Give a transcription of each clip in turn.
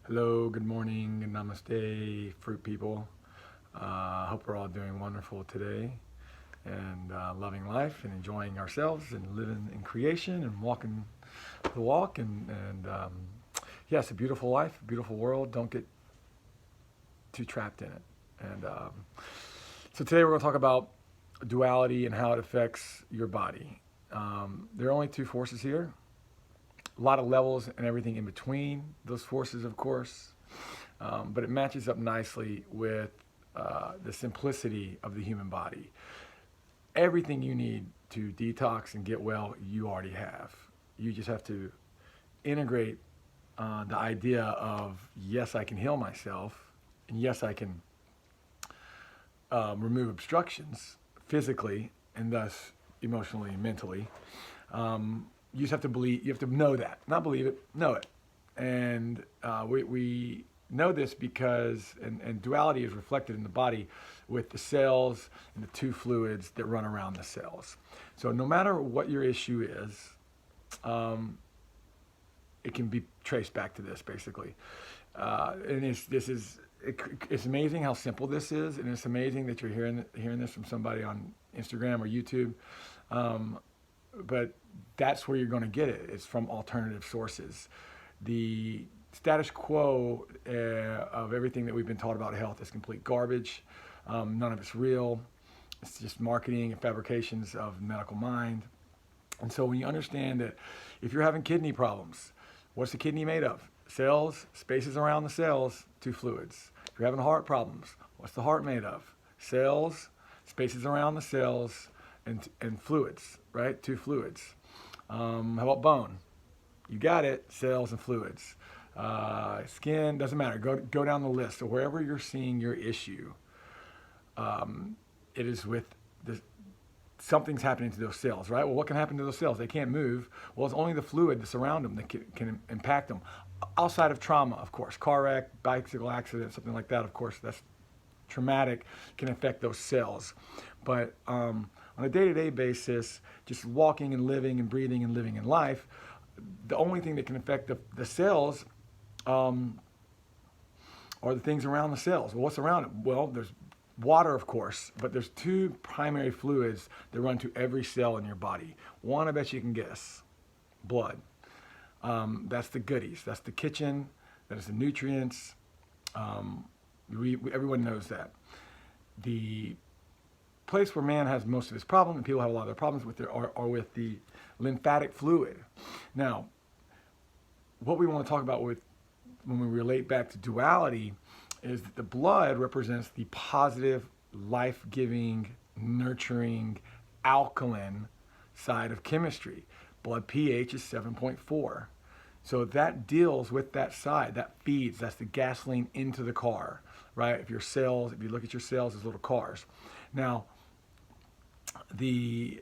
Hello, good morning, and namaste, fruit people. Hope we're all doing wonderful today and loving life and enjoying ourselves and living in creation and walking the walk. And yeah, it's a beautiful life, a beautiful world. Don't get too trapped in it. And so today we're going to talk about duality and how it affects your body. There are only two forces here, a lot of levels and everything in between those forces, of course, but it matches up nicely with the simplicity of the human body. Everything you need to detox and get well, you already have. You just have to integrate the idea of, yes, I can heal myself, and yes, I can remove obstructions physically and thus emotionally and mentally. You just have to believe, you have to know that, not believe it, know it. And we know this because, and duality is reflected in the body with the cells and the two fluids that run around the cells. So no matter what your issue is, it can be traced back to this basically. And it's amazing how simple this is, and it's amazing that you're hearing this from somebody on Instagram or YouTube. But that's where you're going to get it. It's from alternative sources. The status quo of everything that we've been taught about health is complete garbage. None of it's real. It's just marketing and fabrications of the medical mind. And so when you understand that if you're having kidney problems, what's the kidney made of? Cells, spaces around the cells, two fluids. If you're having heart problems, what's the heart made of? Cells, spaces around the cells, and fluids, right? Two fluids. How about bone? You got it, cells and fluids. Skin, doesn't matter. Go down the list. So wherever you're seeing your issue, it is with something's happening to those cells, right? Well, what can happen to those cells? They can't move. Well, it's only the fluid that's around them that can impact them. Outside of trauma, of course. Car wreck, bicycle accident, something like that, of course, that's traumatic, can affect those cells. But on a day-to-day basis, just walking and living and breathing and living in life, the only thing that can affect the cells are the things around the cells. Well, what's around it? Well, there's water, of course, but there's two primary fluids that run to every cell in your body. One, I bet you can guess, blood. That's the goodies. That's the kitchen. That is the nutrients. Everyone knows that. The place where man has most of his problems, and people have a lot of their problems with are with the lymphatic fluid. Now, what we want to talk about when we relate back to duality is that the blood represents the positive, life-giving, nurturing, alkaline side of chemistry. Blood pH is 7.4. So that deals with that side, that feeds, that's the gasoline into the car, right? If you look at your cells as little cars. Now, the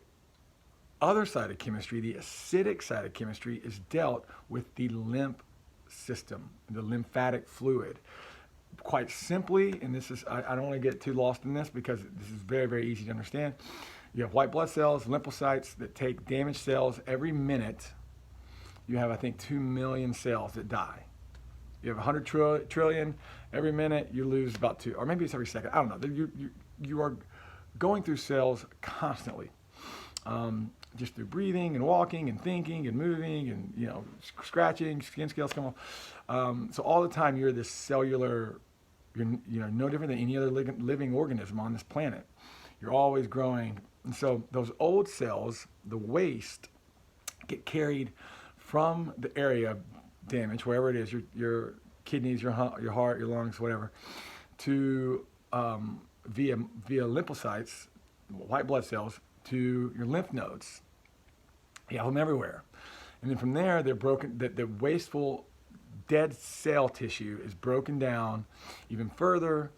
other side of chemistry, the acidic side of chemistry, is dealt with the lymph system, the lymphatic fluid. Quite simply, and this is, I don't want to get too lost in this because this is very, very easy to understand. You have white blood cells, lymphocytes that take damaged cells every minute. You have, I think, 2 million cells that die. You have 100 trillion. Every minute you lose about 2, or maybe it's every second. I don't know. You are going through cells constantly, just through breathing and walking and thinking and moving and scratching, skin scales come off. So all the time you're this cellular. You're no different than any other living organism on this planet. You're always growing, and so those old cells, the waste, get carried from the area damage, wherever it is, your kidneys, your heart, your lungs, whatever, to via lymphocytes, white blood cells, to your lymph nodes. You have them everywhere, and then from there they're broken. The wasteful, dead cell tissue is broken down even further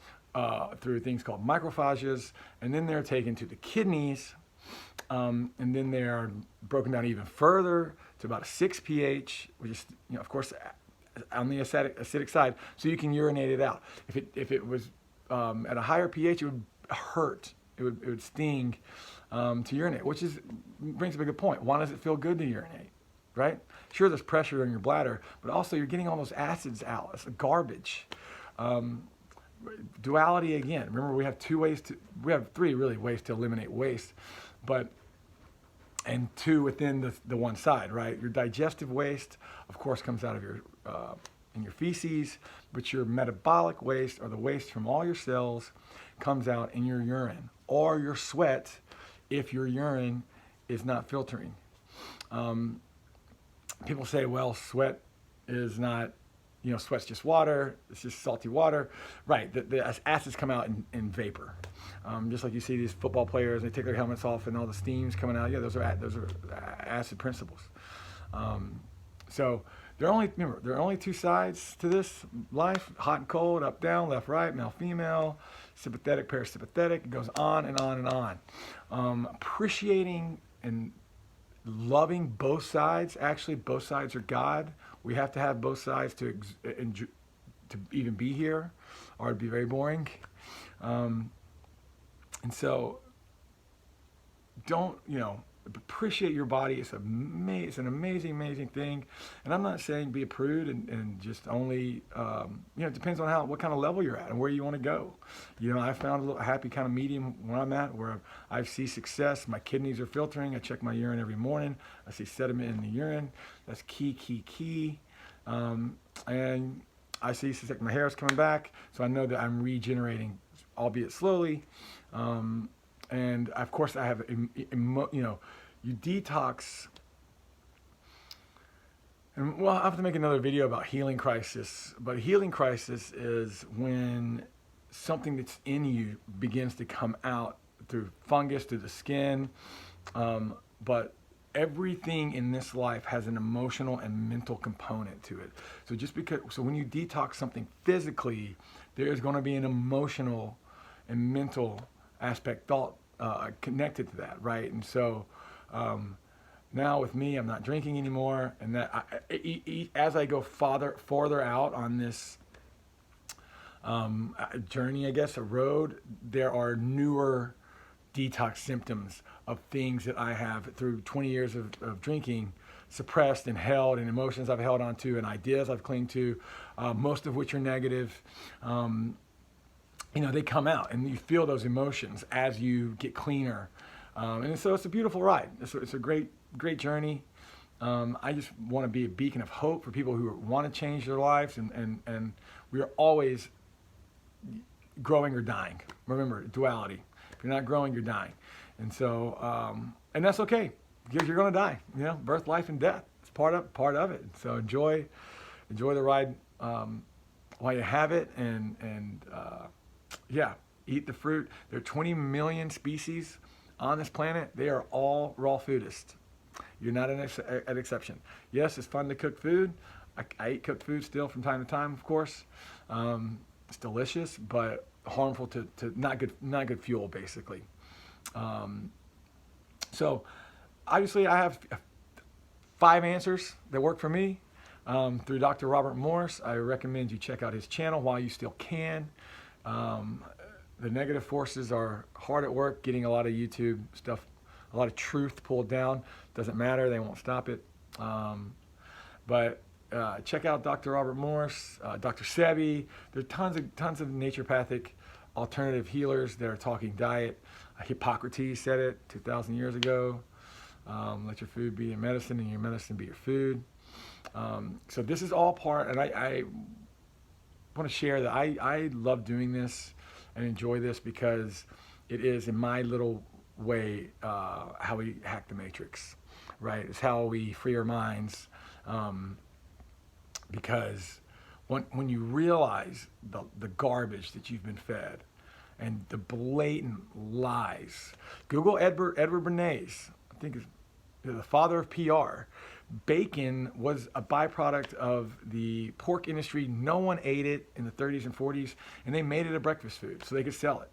through things called macrophages, and then they're taken to the kidneys, and then they are broken down even further to about a 6 pH, which is, of course, on the acidic side, so you can urinate it out. If it was at a higher pH, it would hurt. It would sting to urinate, which brings up a good point. Why does it feel good to urinate? right? Sure, there's pressure in your bladder, but also you're getting all those acids out. It's garbage. Duality again. Remember, we have three really ways to eliminate waste, and two within the one side, right? Your digestive waste, of course, comes out of in your feces, but your metabolic waste, or the waste from all your cells, comes out in your urine or your sweat if your urine is not filtering. People say, well, sweat is not, sweat's just water. It's just salty water. Right, the acids come out in vapor. Just like you see these football players, they take their helmets off and all the steam's coming out. Yeah, those are acid principles. So there are only two sides to this life: hot and cold, up, down, left, right, male, female, sympathetic, parasympathetic. It goes on and on and on. Appreciating and loving both sides. Actually, both sides are God. We have to have both sides to even be here, or it'd be very boring. And so, don't, appreciate your body. It's an amazing, amazing thing. And I'm not saying be a prude and just only, it depends on what kind of level you're at and where you want to go. I found a little happy kind of medium where I'm at, where I see success. My kidneys are filtering. I check my urine every morning. I see sediment in the urine. That's key. And I see my hair is coming back. So I know that I'm regenerating, albeit slowly. And of course I have, you detox. And well, I have to make another video about healing crisis. But healing crisis is when something that's in you begins to come out through fungus, through the skin. But everything in this life has an emotional and mental component to it. So when you detox something physically, there is going to be an emotional and mental aspect, thought connected to that, right? And so now with me, I'm not drinking anymore, and that as I go farther out on this journey, I guess, a road, there are newer detox symptoms of things that I have through 20 years of drinking suppressed and held, and emotions I've held onto, and ideas I've clinged to, most of which are negative. They come out, and you feel those emotions as you get cleaner. And so it's a beautiful ride. It's a great journey. I just want to be a beacon of hope for people who want to change their lives, and we are always growing or dying. Remember, duality. If you're not growing, you're dying. And so, and that's okay, because you're going to die. Birth, life, and death. It's part of it. So enjoy the ride while you have it, and eat the fruit. There are 20 million species on this planet. They are all raw foodists. You're not an exception. Yes, it's fun to cook food. I eat cooked food still from time to time, of course. It's delicious, but harmful to not good fuel, basically. So obviously I have 5 answers that work for me through Dr. Robert Morse. I recommend you check out his channel while you still can. The negative forces are hard at work getting a lot of YouTube stuff, a lot of truth pulled down. Doesn't matter, they won't stop it. But check out Dr. Robert Morse, Dr. Sebi. There are tons of naturopathic alternative healers that are talking diet. Hippocrates said it 2,000 years ago. Let your food be your medicine and your medicine be your food. So this is all part, and I want to share that I love doing this and enjoy this because it is, in my little way, how we hack the matrix, right? It's how we free our minds, because when you realize the garbage that you've been fed and the blatant lies. Google Edward Bernays, I think is the father of PR. Bacon was a byproduct of the pork industry. No one ate it in the 30s and 40s, and they made it a breakfast food so they could sell it.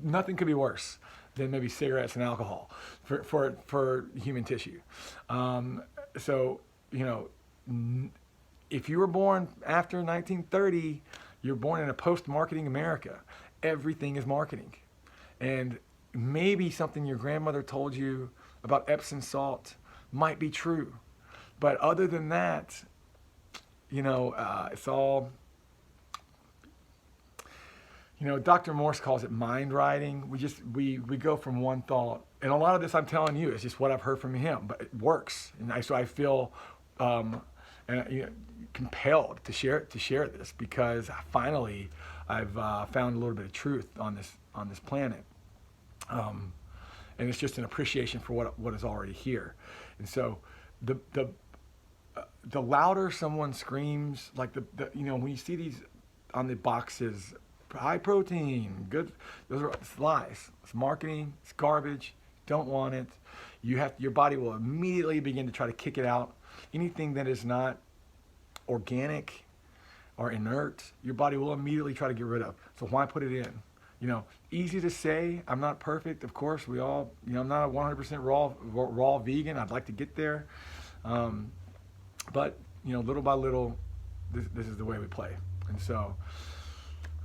Nothing could be worse than maybe cigarettes and alcohol for human tissue. So, if you were born after 1930, you're born in a post-marketing America. Everything is marketing. And maybe something your grandmother told you about Epsom salt might be true. But other than that, it's all, Dr. Morse calls it mind riding. We go from one thought, and a lot of this I'm telling you is just what I've heard from him, but it works, and so I feel compelled to share this because finally I've found a little bit of truth on this planet, and it's just an appreciation for what is already here, and so the louder someone screams, like when you see these on the boxes, high protein, good, those are lies. It's marketing. It's garbage. Don't want it. Your body will immediately begin to try to kick it out. Anything that is not organic or inert, your body will immediately try to get rid of. So why put it in? Easy to say. I'm not perfect, of course. We all, I'm not a 100% raw vegan. I'd like to get there. But, little by little, this is the way we play. And so,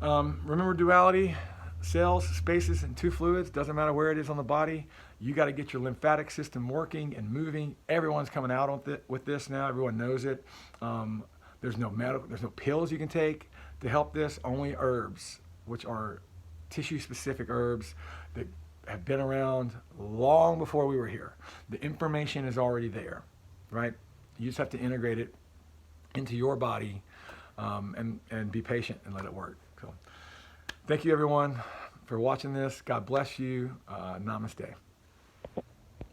remember duality, cells, spaces, and two fluids. Doesn't matter where it is on the body. You got to get your lymphatic system working and moving. Everyone's coming out with this now. Everyone knows it. There's no pills you can take to help this. Only herbs, which are tissue-specific herbs that have been around long before we were here. The information is already there, right? You just have to integrate it into your body, and be patient and let it work. So, thank you everyone for watching this. God bless you. Namaste.